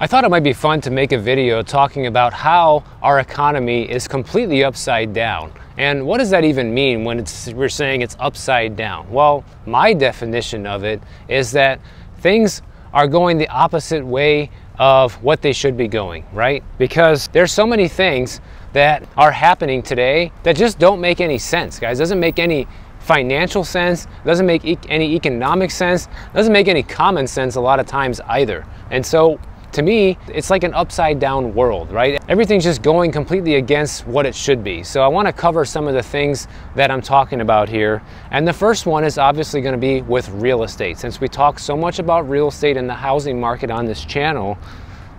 I thought it might be fun to make a video talking about how our economy is completely upside down. And what does that even mean when we're saying it's upside down? Well, my definition of it is that things are going the opposite way of what they should be going, right? Because there's so many things that are happening today that just don't make any sense, guys. Doesn't make any financial sense, doesn't make any economic sense, doesn't make any common sense a lot of times either. And so to me, it's like an upside down world, right? Everything's just going completely against what it should be. So I want to cover some of the things that I'm talking about here. And the first one is obviously going to be with real estate. Since we talk so much about real estate and the housing market on this channel,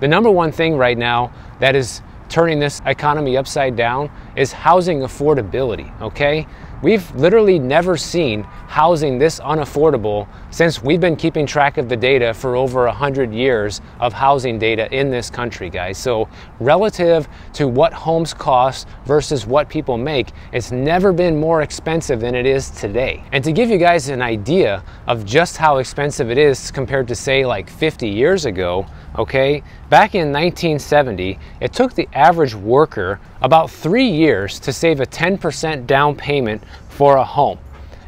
the number one thing right now that is turning this economy upside down is housing affordability, okay? We've literally never seen housing this unaffordable since we've been keeping track of the data for over 100 years of housing data in this country, guys. So relative to what homes cost versus what people make, it's never been more expensive than it is today. And to give you guys an idea of just how expensive it is compared to say like 50 years ago, okay, back in 1970, it took the average worker about 3 years to save a 10% down payment for a home.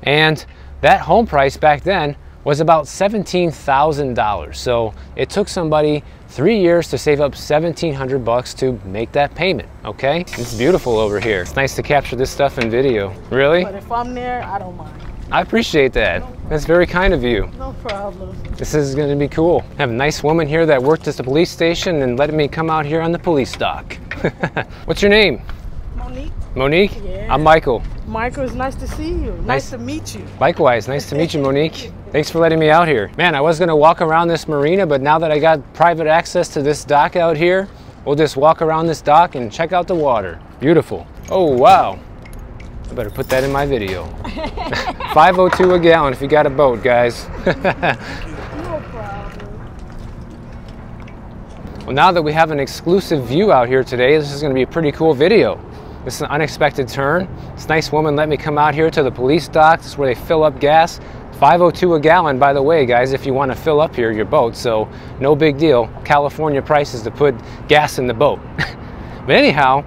And that home price back then was about $17,000. So it took somebody 3 years to save up $1,700 to make that payment, okay? It's beautiful over here. It's nice to capture this stuff in video. Really? But if I'm there, I don't mind. I appreciate that. That's very kind of you. No problem. This is going to be cool. I have a nice woman here that worked at the police station and letting me come out here on the police dock. What's your name? Monique. Monique? Yeah. I'm Michael. Michael, it's nice to see you. Nice to meet you. Likewise, nice to meet you, Monique. Thanks for letting me out here. Man, I was going to walk around this marina, but now that I got private access to this dock out here, we'll just walk around this dock and check out the water. Beautiful. Oh, wow. I better put that in my video. 502 a gallon if you got a boat, guys. No problem. Well, now that we have an exclusive view out here today, this is going to be a pretty cool video. This is an unexpected turn. This nice woman let me come out here to the police dock. This is where they fill up gas. 502 a gallon, by the way, guys, if you want to fill up here your boat. So no big deal. California prices to put gas in the boat. But anyhow,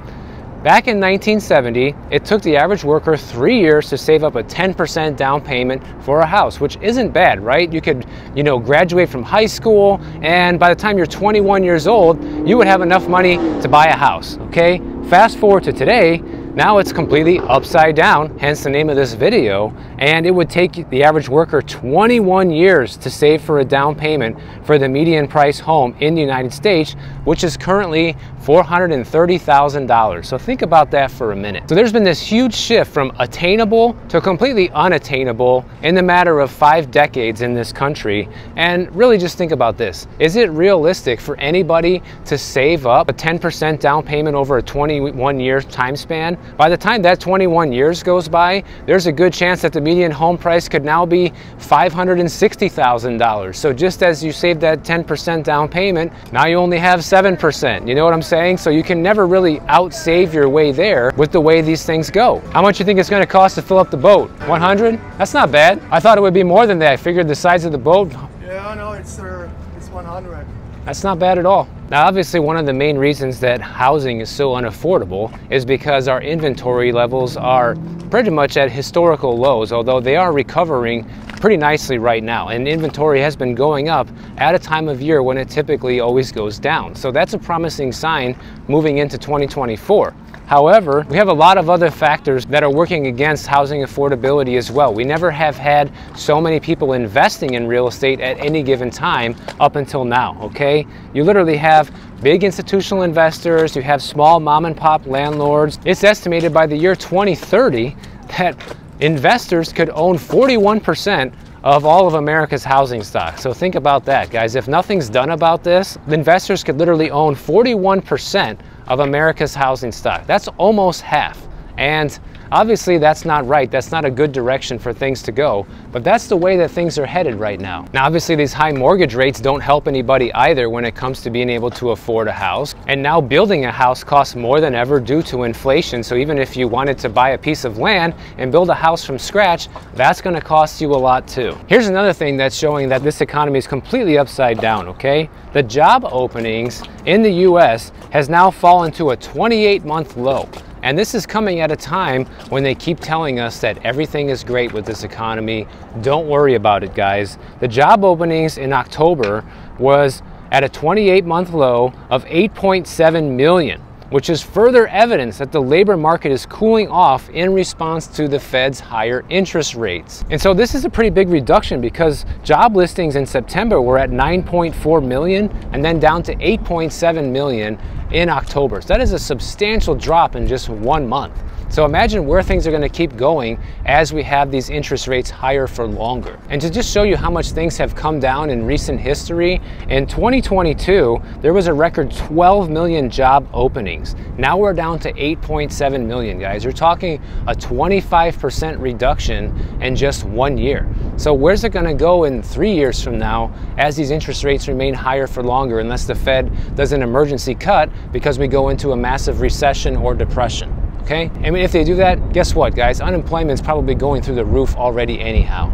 back in 1970, it took the average worker 3 years to save up a 10% down payment for a house, which isn't bad, right? You could, graduate from high school, and by the time you're 21 years old, you would have enough money to buy a house, okay? Fast forward to today, now it's completely upside down, hence the name of this video, and it would take the average worker 21 years to save for a down payment for the median price home in the United States, which is currently $430,000. So think about that for a minute. So there's been this huge shift from attainable to completely unattainable in the matter of 5 decades in this country. And really just think about this. Is it realistic for anybody to save up a 10% down payment over a 21-year time span? By the time that 21 years goes by, there's a good chance that the median home price could now be $560,000. So just as you saved that 10% down payment, now you only have 7%. You know what I'm saying? So you can never really outsave your way there with the way these things go. How much you think it's going to cost to fill up the boat? 100? That's not bad. I thought it would be more than that. I figured the size of the boat. Yeah, I know, it's 100. That's not bad at all. Now, obviously, one of the main reasons that housing is so unaffordable is because our inventory levels are pretty much at historical lows, although they are recovering pretty nicely right now. And inventory has been going up at a time of year when it typically always goes down. So that's a promising sign moving into 2024. However, we have a lot of other factors that are working against housing affordability as well. We never have had so many people investing in real estate at any given time up until now, okay? You literally have big institutional investors, you have small mom and pop landlords. It's estimated by the year 2030 that investors could own 41% of all of America's housing stock. So think about that, guys. If nothing's done about this, the investors could literally own 41% of America's housing stock. That's almost half. And Obviously, that's not right. That's not a good direction for things to go, but that's the way that things are headed right now. Now, obviously, these high mortgage rates don't help anybody either when it comes to being able to afford a house. And now building a house costs more than ever due to inflation. So even if you wanted to buy a piece of land and build a house from scratch, that's going to cost you a lot too. Here's another thing that's showing that this economy is completely upside down, okay? The job openings in the US has now fallen to a 28-month low. And this is coming at a time when they keep telling us that everything is great with this economy. Don't worry about it, guys. The job openings in October was at a 28-month low of 8.7 million, which is further evidence that the labor market is cooling off in response to the Fed's higher interest rates. And so this is a pretty big reduction because job listings in September were at 9.4 million and then down to 8.7 million in October. So that is a substantial drop in just 1 month. So imagine where things are going to keep going as we have these interest rates higher for longer. And to just show you how much things have come down in recent history, in 2022, there was a record 12 million job openings. Now we're down to 8.7 million, guys. You're talking a 25% reduction in just 1 year. So where's it going to go in 3 years from now as these interest rates remain higher for longer, unless the Fed does an emergency cut because we go into a massive recession or depression? Okay? I mean, if they do that, guess what, guys? Unemployment's probably going through the roof already anyhow.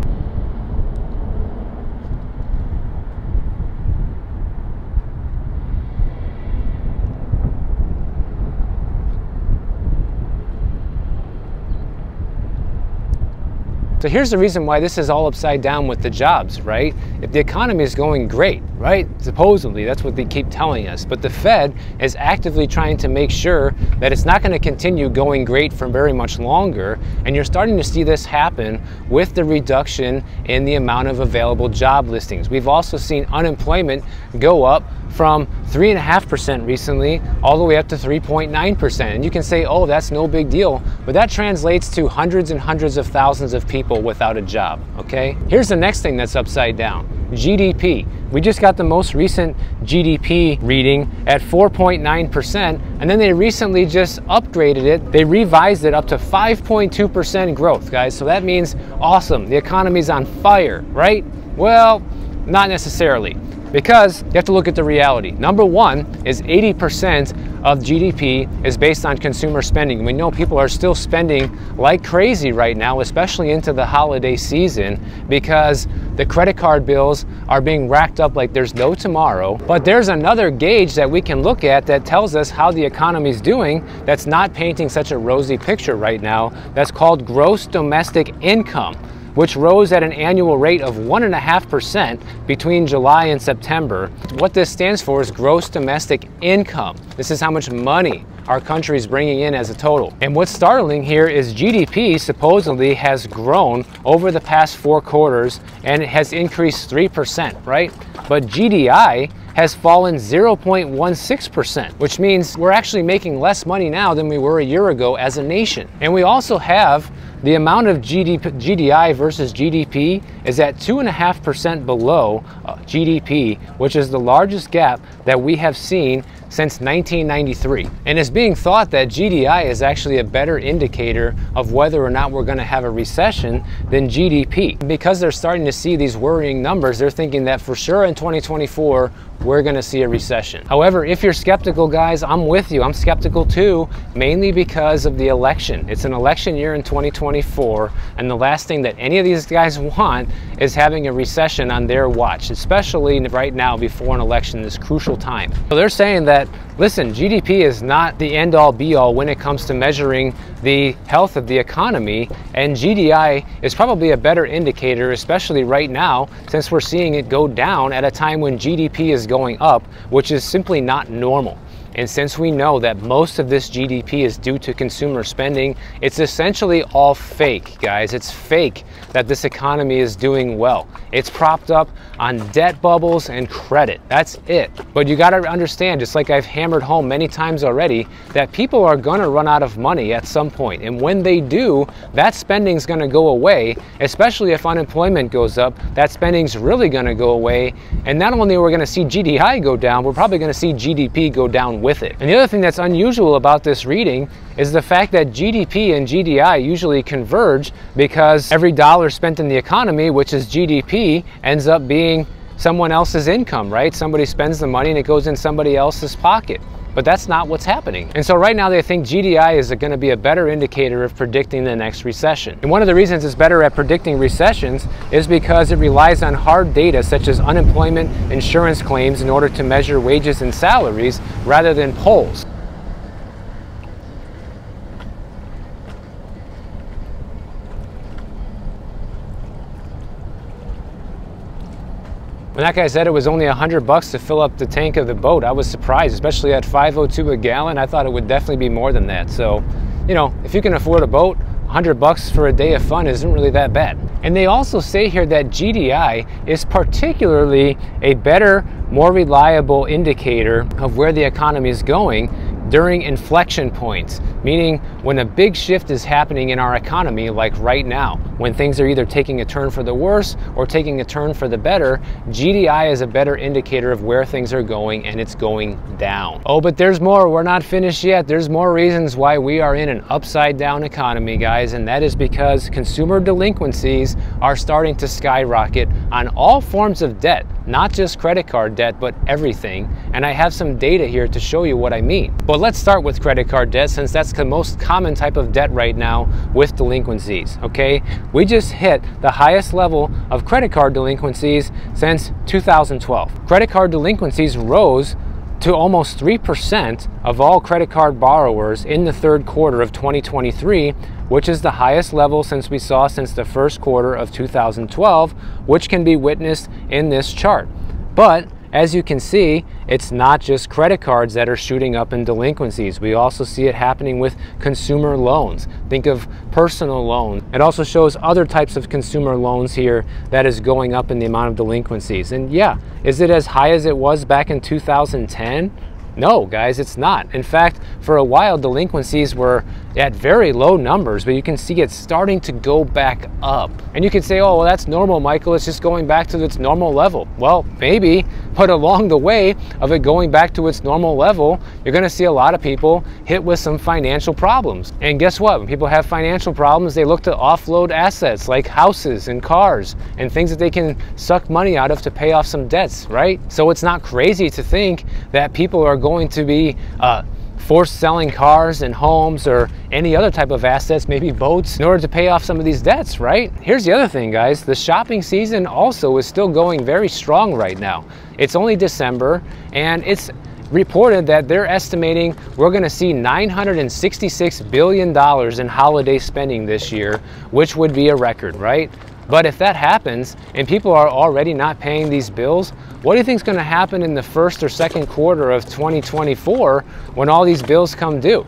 So here's the reason why this is all upside down with the jobs, right? If the economy is going great, right? Supposedly, that's what they keep telling us. But the Fed is actively trying to make sure that it's not going to continue going great for very much longer. And you're starting to see this happen with the reduction in the amount of available job listings. We've also seen unemployment go up from 3.5% recently all the way up to 3.9%. And you can say, oh, that's no big deal, but that translates to hundreds and hundreds of thousands of people without a job, okay? Here's the next thing that's upside down, GDP. We just got the most recent GDP reading at 4.9%, and then they recently just upgraded it. They revised it up to 5.2% growth, guys. So that means awesome, the economy's on fire, right? Well, not necessarily. Because you have to look at the reality. Number one is 80% of GDP is based on consumer spending. We know people are still spending like crazy right now, especially into the holiday season, because the credit card bills are being racked up like there's no tomorrow. But there's another gauge that we can look at that tells us how the economy is doing that's not painting such a rosy picture right now. That's called gross domestic income, which rose at an annual rate of 1.5% between July and September. What this stands for is gross domestic income. This is how much money our country is bringing in as a total. And what's startling here is GDP supposedly has grown over the past 4 quarters and it has increased 3%, right? But GDI has fallen 0.16%, which means we're actually making less money now than we were a year ago as a nation. And we also have the amount of GDI versus GDP is at 2.5% below GDP, which is the largest gap that we have seen since 1993. And it's being thought that GDI is actually a better indicator of whether or not we're going to have a recession than GDP. Because they're starting to see these worrying numbers, they're thinking that for sure in 2024, we're going to see a recession. However, if you're skeptical, guys, I'm with you. I'm skeptical too, mainly because of the election. It's an election year in 2024, and the last thing that any of these guys want is having a recession on their watch, especially right now before an election, this crucial time. So they're saying that, listen, GDP is not the end-all be-all when it comes to measuring the health of the economy, and GDI is probably a better indicator, especially right now, since we're seeing it go down at a time when GDP is going up, which is simply not normal. And since we know that most of this GDP is due to consumer spending, it's essentially all fake, guys. It's fake that this economy is doing well. It's propped up on debt bubbles and credit. That's it. But you gotta understand, just like I've hammered home many times already, that people are gonna run out of money at some point. And when they do, that spending's gonna go away, especially if unemployment goes up, that spending's really gonna go away. And not only are we gonna see GDI go down, we're probably gonna see GDP go down along with it. And the other thing that's unusual about this reading is the fact that GDP and GDI usually converge, because every dollar spent in the economy, which is GDP, ends up being someone else's income, right? Somebody spends the money and it goes in somebody else's pocket. But that's not what's happening. And so right now they think GDI is going to be a better indicator of predicting the next recession. And one of the reasons it's better at predicting recessions is because it relies on hard data such as unemployment insurance claims in order to measure wages and salaries rather than polls. When that guy said it was only $100 to fill up the tank of the boat, I was surprised, especially at $5.02 a gallon. I thought it would definitely be more than that. So, you know, if you can afford a boat, $100 for a day of fun isn't really that bad. And they also say here that GDI is particularly a better, more reliable indicator of where the economy is going during inflection points, meaning when a big shift is happening in our economy, like right now, when things are either taking a turn for the worse or taking a turn for the better, GDI is a better indicator of where things are going, and it's going down. Oh, but there's more. We're not finished yet. There's more reasons why we are in an upside down economy, guys, and that is because consumer delinquencies are starting to skyrocket on all forms of debt, not just credit card debt, but everything. And I have some data here to show you what I mean. But let's start with credit card debt, since that's the most common type of debt right now with delinquencies, okay? We just hit the highest level of credit card delinquencies since 2012. Credit card delinquencies rose to almost 3% of all credit card borrowers in the third quarter of 2023, which is the highest level since we saw since the first quarter of 2012, which can be witnessed in this chart. But as you can see, it's not just credit cards that are shooting up in delinquencies. We also see it happening with consumer loans. Think of personal loans. It also shows other types of consumer loans here that is going up in the amount of delinquencies. And yeah, is it as high as it was back in 2010? No, guys, it's not. In fact, for a while, delinquencies were at very low numbers, but you can see it's starting to go back up. And you could say, oh, well, that's normal, Michael. It's just going back to its normal level. Well, maybe, but along the way of it going back to its normal level, you're going to see a lot of people hit with some financial problems. And guess what? When people have financial problems, they look to offload assets like houses and cars and things that they can suck money out of to pay off some debts, right? So it's not crazy to think that people are going to be forced selling cars and homes or any other type of assets, maybe boats, in order to pay off some of these debts, right? Here's the other thing, guys. The shopping season also is still going very strong right now. It's only December, and it's reported that they're estimating we're going to see $966 billion in holiday spending this year, which would be a record, right? But if that happens and people are already not paying these bills, what do you think is going to happen in the first or second quarter of 2024 when all these bills come due?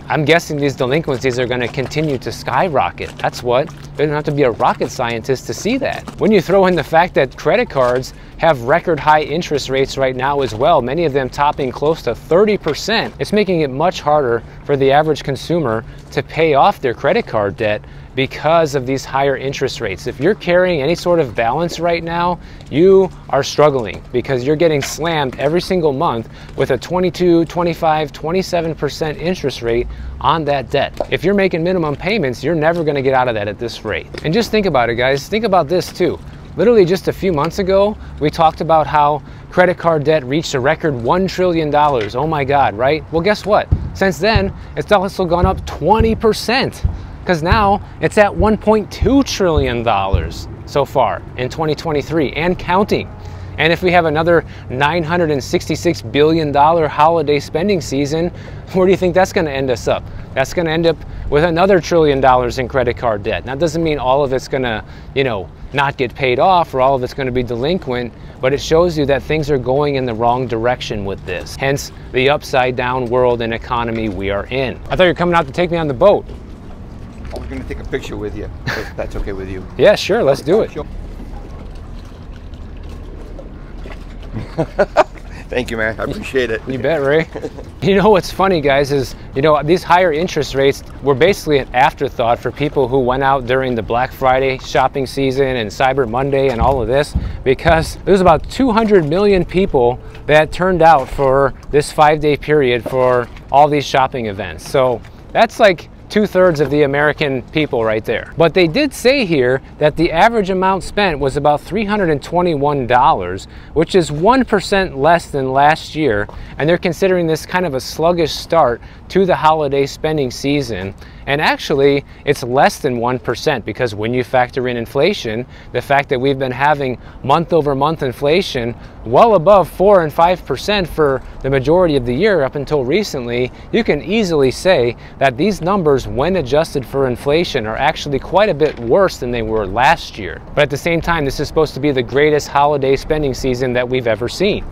I'm guessing these delinquencies are going to continue to skyrocket. That's what. You don't have to be a rocket scientist to see that. When you throw in the fact that credit cards have record high interest rates right now as well, many of them topping close to 30%, it's making it much harder for the average consumer to pay off their credit card debt because of these higher interest rates. If you're carrying any sort of balance right now, you are struggling because you're getting slammed every single month with a 22, 25, 27% interest rate on that debt. If you're making minimum payments, you're never going to get out of that at this rate. And just think about it, guys. Think about this too. Literally just a few months ago, we talked about how credit card debt reached a record $1 trillion. Oh my God, right? Well, guess what? Since then, it's also gone up 20%. Because now it's at $1.2 trillion so far in 2023 and counting. And if we have another $966 billion holiday spending season, where do you think that's going to end us up? That's going to end up with another $1 trillion in credit card debt. Now, that doesn't mean all of it's going to, not get paid off or all of it's going to be delinquent, but it shows you that things are going in the wrong direction with this. Hence, the upside down world and economy we are in. I thought you were coming out to take me on the boat. I was going to take a picture with you, if that's okay with you. Yeah, sure, let's do it. Thank you, man. I appreciate it. You bet, Ray. You know what's funny, guys, is, you know, these higher interest rates were basically an afterthought for people who went out during the Black Friday shopping season and Cyber Monday and all of this, because there's about 200 million people that turned out for this 5-day period for all these shopping events. So that's like 2/3 of the American people right there. But they did say here that the average amount spent was about $321, which is 1% less than last year. And they're considering this kind of a sluggish start to the holiday spending season. And actually, it's less than 1% because when you factor in inflation, the fact that we've been having month-over-month inflation well above 4 and 5% for the majority of the year up until recently, you can easily say that these numbers, when adjusted for inflation, are actually quite a bit worse than they were last year. But at the same time, this is supposed to be the greatest holiday spending season that we've ever seen.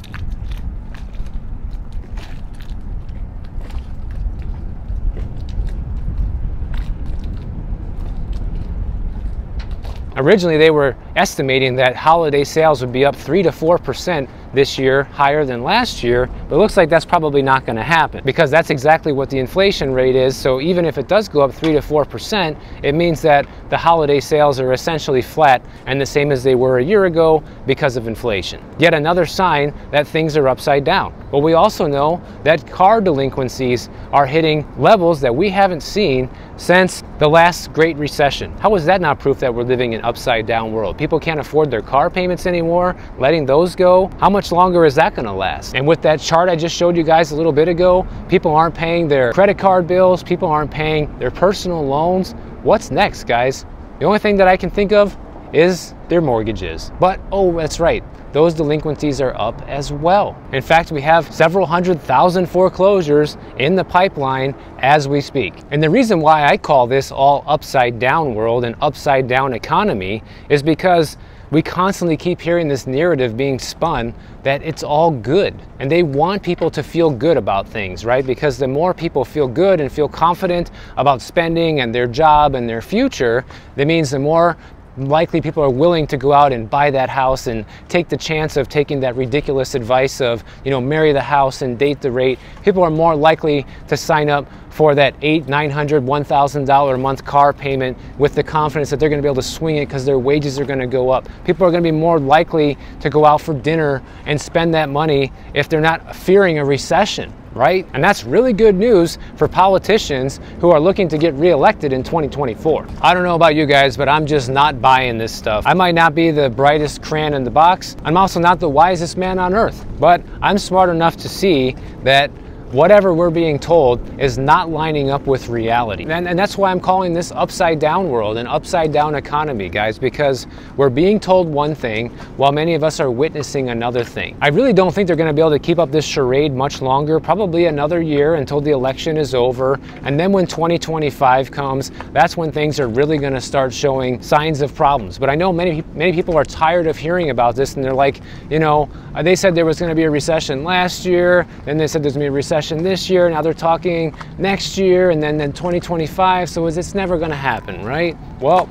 Originally, they were estimating that holiday sales would be up 3 to 4% this year, higher than last year, but it looks like that's probably not going to happen because that's exactly what the inflation rate is. So even if it does go up 3 to 4%, it means that the holiday sales are essentially flat and the same as they were a year ago because of inflation. Yet another sign that things are upside down. But we also know that car delinquencies are hitting levels that we haven't seen since the last Great Recession. How is that not proof that we're living in an upside down world? People can't afford their car payments anymore, letting those go. How much longer is that going to last? And with that chart I just showed you guys a little bit ago, people aren't paying their credit card bills, people aren't paying their personal loans. What's next, guys? The only thing that I can think of is their mortgages. But, oh, that's right, those delinquencies are up as well. In fact, we have several 100,000 foreclosures in the pipeline as we speak. And the reason why I call this all upside down world and upside down economy is because we constantly keep hearing this narrative being spun that it's all good. And they want people to feel good about things, right? Because the more people feel good and feel confident about spending and their job and their future, that means the more likely people are willing to go out and buy that house and take the chance of taking that ridiculous advice of, you know, marry the house and date the rate. People are more likely to sign up for that $800, $900, $1,000 a month car payment with the confidence that they're going to be able to swing it because their wages are going to go up. People are going to be more likely to go out for dinner and spend that money if they're not fearing a recession, right? And that's really good news for politicians who are looking to get reelected in 2024. I don't know about you guys, but I'm just not buying this stuff. I might not be the brightest crayon in the box. I'm also not the wisest man on earth, but I'm smart enough to see that whatever we're being told is not lining up with reality. And that's why I'm calling this upside down world and upside down economy, guys, because we're being told one thing while many of us are witnessing another thing. I really don't think they're going to be able to keep up this charade much longer, probably another year until the election is over. And then when 2025 comes, that's when things are really going to start showing signs of problems. But I know many people are tired of hearing about this, and they're like, you know, they said there was going to be a recession last year, then they said there's going to be a recession this year, now they're talking next year, and then 2025, so it's never going to happen, right? Well,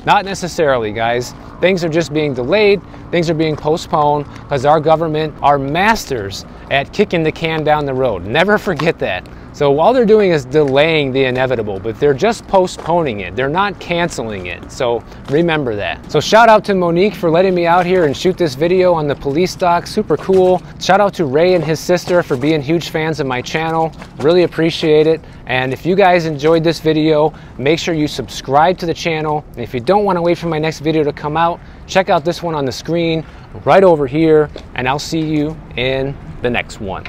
not necessarily, guys. Things are just being delayed, things are being postponed because our government are masters at kicking the can down the road. Never forget that. So all they're doing is delaying the inevitable, but they're just postponing it. They're not canceling it. So remember that. So shout out to Monique for letting me out here and shoot this video on the police dock. Super cool. Shout out to Ray and his sister for being huge fans of my channel. Really appreciate it. And if you guys enjoyed this video, make sure you subscribe to the channel. And if you don't want to wait for my next video to come out, check out this one on the screen right over here, and I'll see you in the next one.